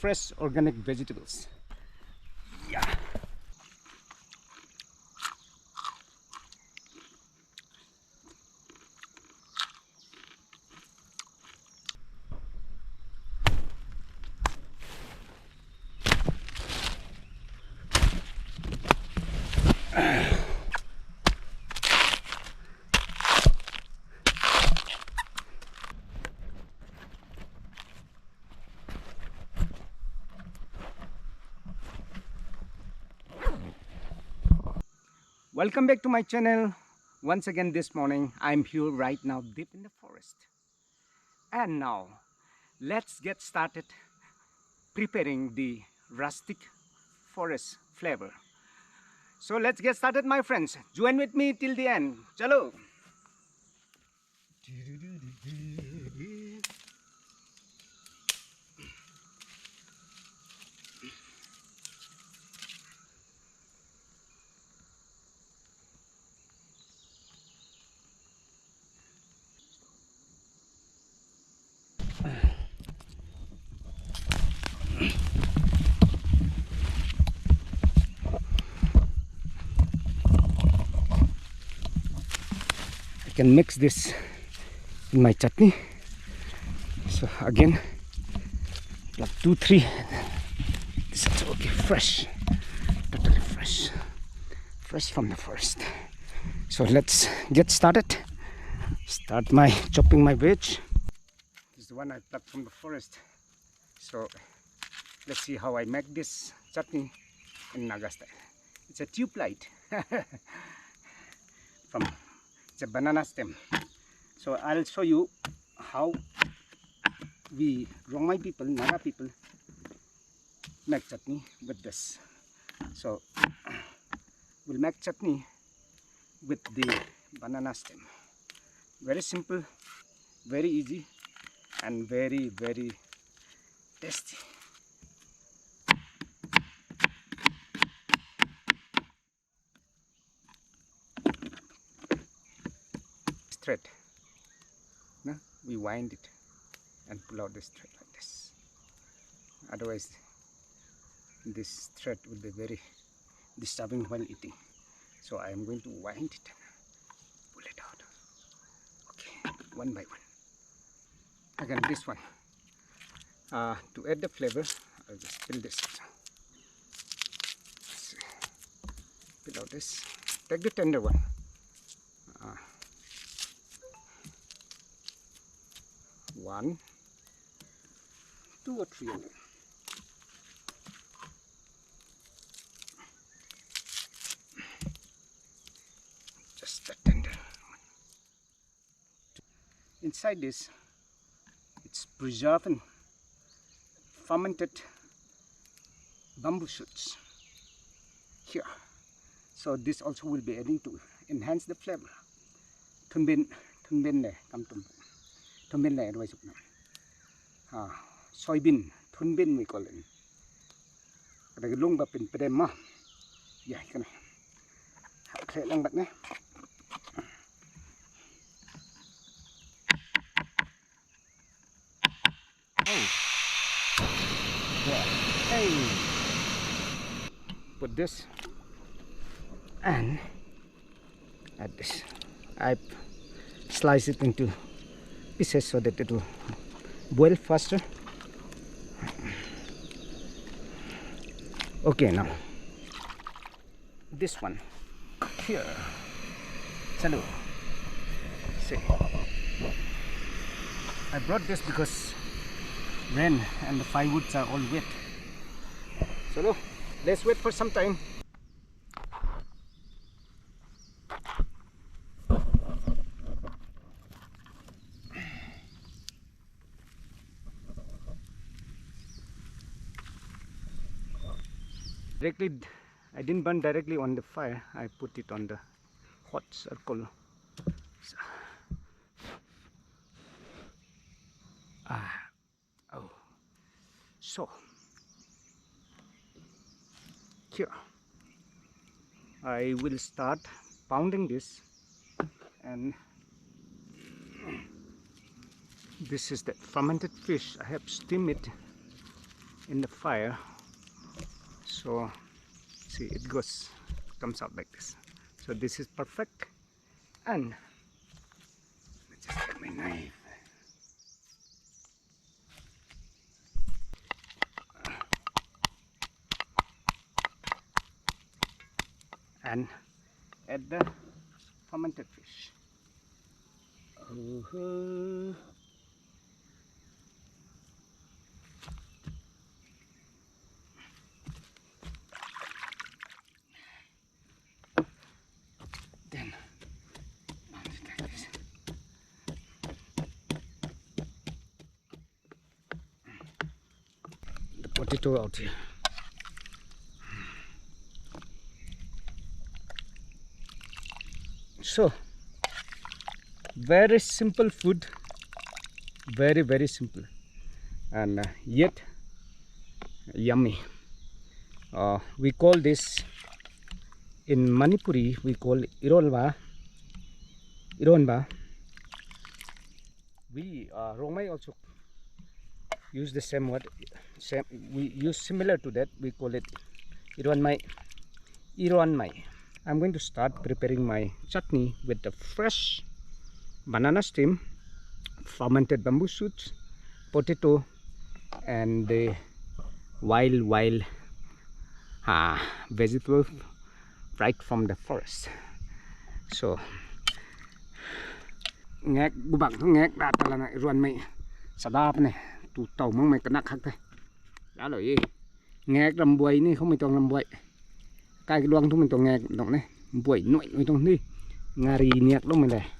fresh organic vegetables. Yeah. Welcome back to my channel. Once again this morning, I'm here right now deep in the forest. And now, let's get started preparing the rustic forest flavor. So let's get started, my friends. Join with me till the end. Chalo! I can mix this in my chutney. So again, like 2-3. This is okay, fresh, totally fresh, fresh from the forest. So let's get started. Start my chopping my veg. This is the one I plucked from the forest. So let's see how I make this chutney in Naga style. It's a tube light from it's a banana stem. So I'll show you how we Rongmei people, Naga people make chutney with this. So we'll make chutney with the banana stem. Very simple, very easy, and very tasty. Thread, no? We wind it and pull out this thread like this. Otherwise, this thread will be very disturbing while eating. So I am going to wind it and pull it out. Okay, one by one. Again, this one. To add the flavor, I'll just peel this. Peel out this. Take the tender one. One, 2 or 3 of them. Just the tender one. Inside this, it's preserved and fermented bamboo shoots here. So this also will be adding to enhance the flavor. Thunbin ne kam tum. Thunbin ne advice upna. Soybean thunbin we call it. Kada lung ba pin pedem ma. Ya kana. Khle lang bat ne. Hey. Put this and add this. I slice it into pieces so that it will boil faster. Okay, now this one here. Hello. See, I brought this because rain and the firewoods are all wet. So let's wait for some time. I didn't burn directly on the fire. I put it on the hot circle. So here I will start pounding this, and this is the fermented fish. I have steamed it in the fire. So see, it comes out like this. So this is perfect. And let's just get my knife. And add the fermented fish. Then like this. The potato out here. So very simple food, very simple, and yet yummy. We call this in Manipuri, we call Eronmei. We Rongmei also use the same word. We use similar to that. We call it Eronmei. I'm going to start preparing my chutney with the fresh banana stem, fermented bamboo shoots, potato, and the wild vegetable right from the forest. So ngek bubak thu ngek da tala na ruan mai sadap ne tu tàu mong mai kanak khắc thế đã rồi ngek làm buổi ni không mình toàn làm buổi cái luang thu mình toàn ngek động này buổi nội mình toàn đi ngari ngek đó mình này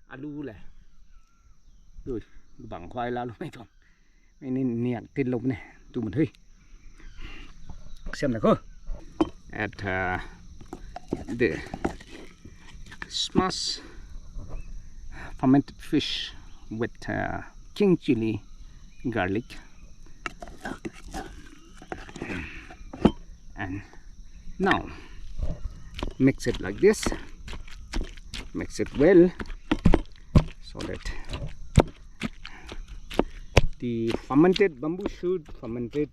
alu này rồi bằng khoai la luôn mình toàn mình nên ngek tiền lục này tụi mình hơi xem nào cơ at the smashed fermented fish with king chili garlic, and now mix it like this, mix it well so that the fermented bamboo shoot, fermented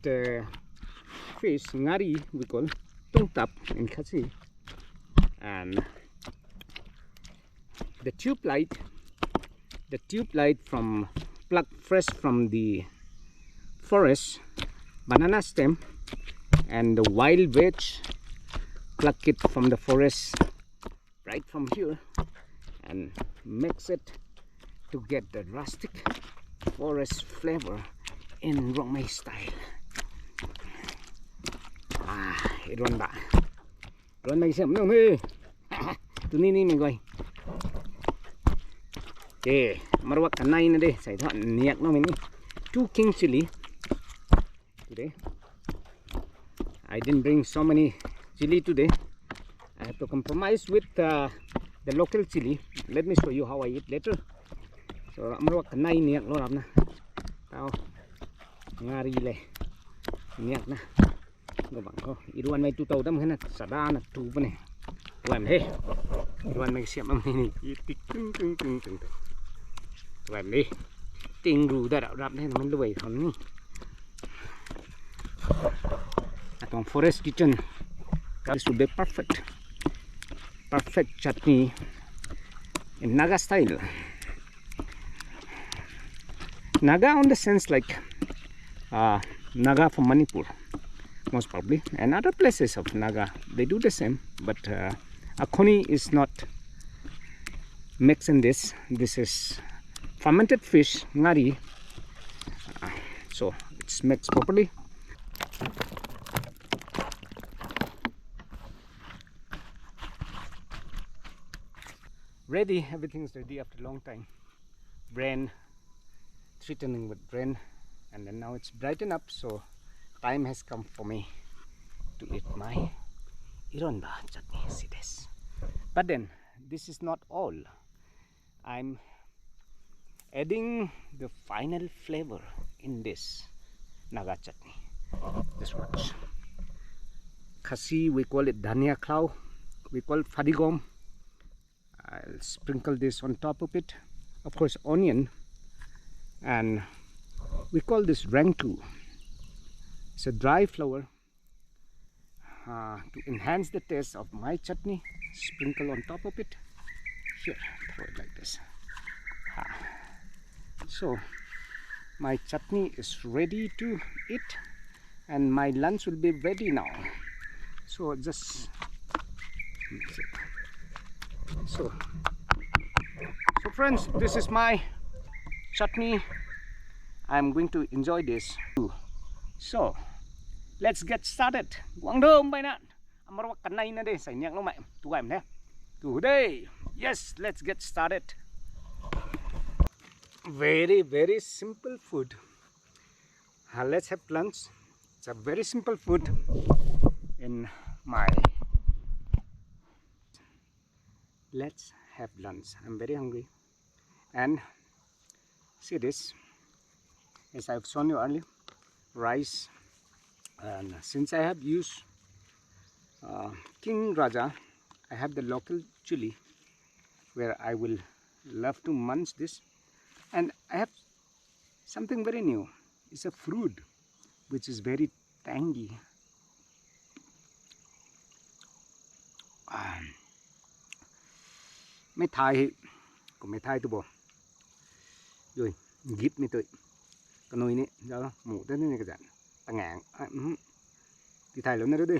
fish ngari we call tung tap in Khasi, and the tube light from plucked fresh from the forest banana stem, and the wild veg pluck it from the forest right from here and mix it to get the rustic forest flavor in Rongmei style. Eronmei xem đâu mê từ ni mình coi okay marwak kanai na de sai thon niak no mini 2 king chili today. I didn't bring so many chili today. I have to compromise with the local chili. Let me show you how I eat later. So marwak kanai niak lo rap na tao ngari le niak na các bạn có iruan mai tu tàu đâm thế này sada na tu bên này làm thế iruan mai xem âm này cưng làm đi tình rù ta đạo rạp thế mình đuổi thằng này trong forest kitchen this would be perfect chutney in Naga style. Naga on the sense like Naga from Manipur most probably, and other places of Naga they do the same, but Akoni is not mixing this. This is fermented fish ngari, so it's mixed properly. Ready, everything's ready after a long time. Brain threatening with brain, and then now it's brightened up, so time has come for me to eat my Eronmei chutney. See this. But then this is not all. I'm adding the final flavor in this Naga chutney. Just watch. Khasi we call it dhania clow. We call it fadigom. I'll sprinkle this on top of it. Of course, onion, and we call this rangtu. It's a dry flour to enhance the taste of my chutney. Sprinkle on top of it. Here, throw it like this. So my chutney is ready to eat, and my lunch will be ready now. So just mix it. So friends, this is my chutney. I'm going to enjoy this too. So let's get started. Quang đơm bay nạn. Amar wak kanay na de. Say niyak no mai. Tu game ne. Today, yes, let's get started. Very simple food. Let's have lunch. It's a very simple food in my. Let's have lunch. I'm very hungry. And see this, as I've shown you earlier, rice. And since I have used King Raja, I have the local chili where I will love to munch this. And I have something very new. It's a fruit which is very tangy. Mấy thai của mấy thai tôi bỏ rồi gít mấy tôi cái nồi này giờ mũ tới này cái dạng tăng ngạn thì thai lớn nữa đi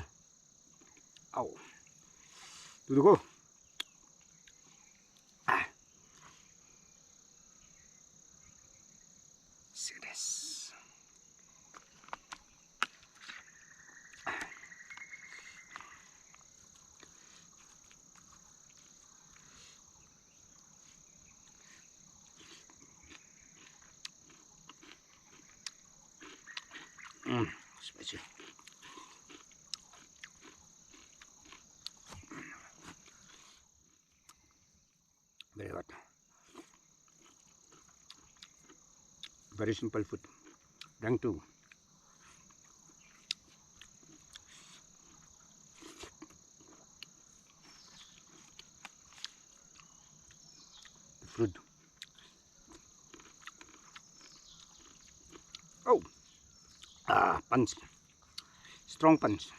ẩu tôi cô see this. Spicy. Very hot. Very simple food. Rank 2. The fruit. Oh, punch. Strong punch.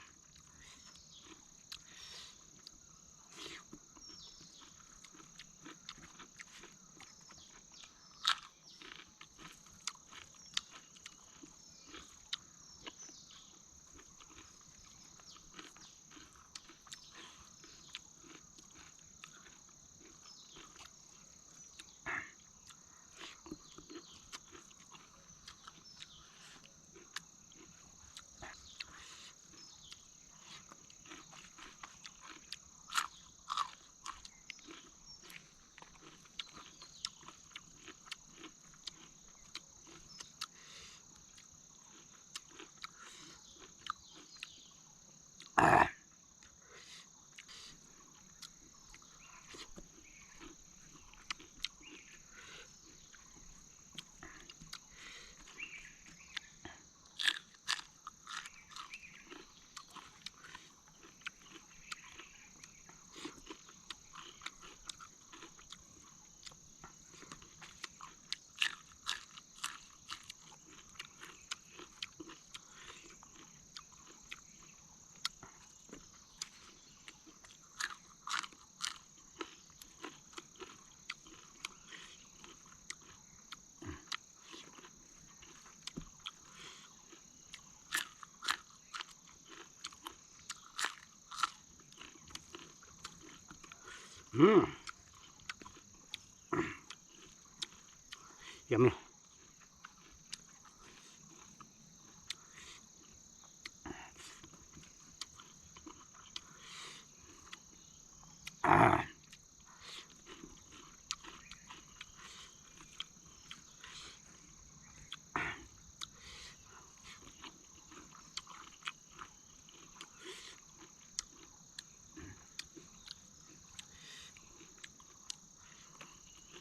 Yummy.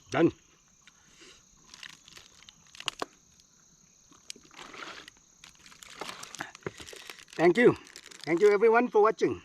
Done. Thank you everyone for watching.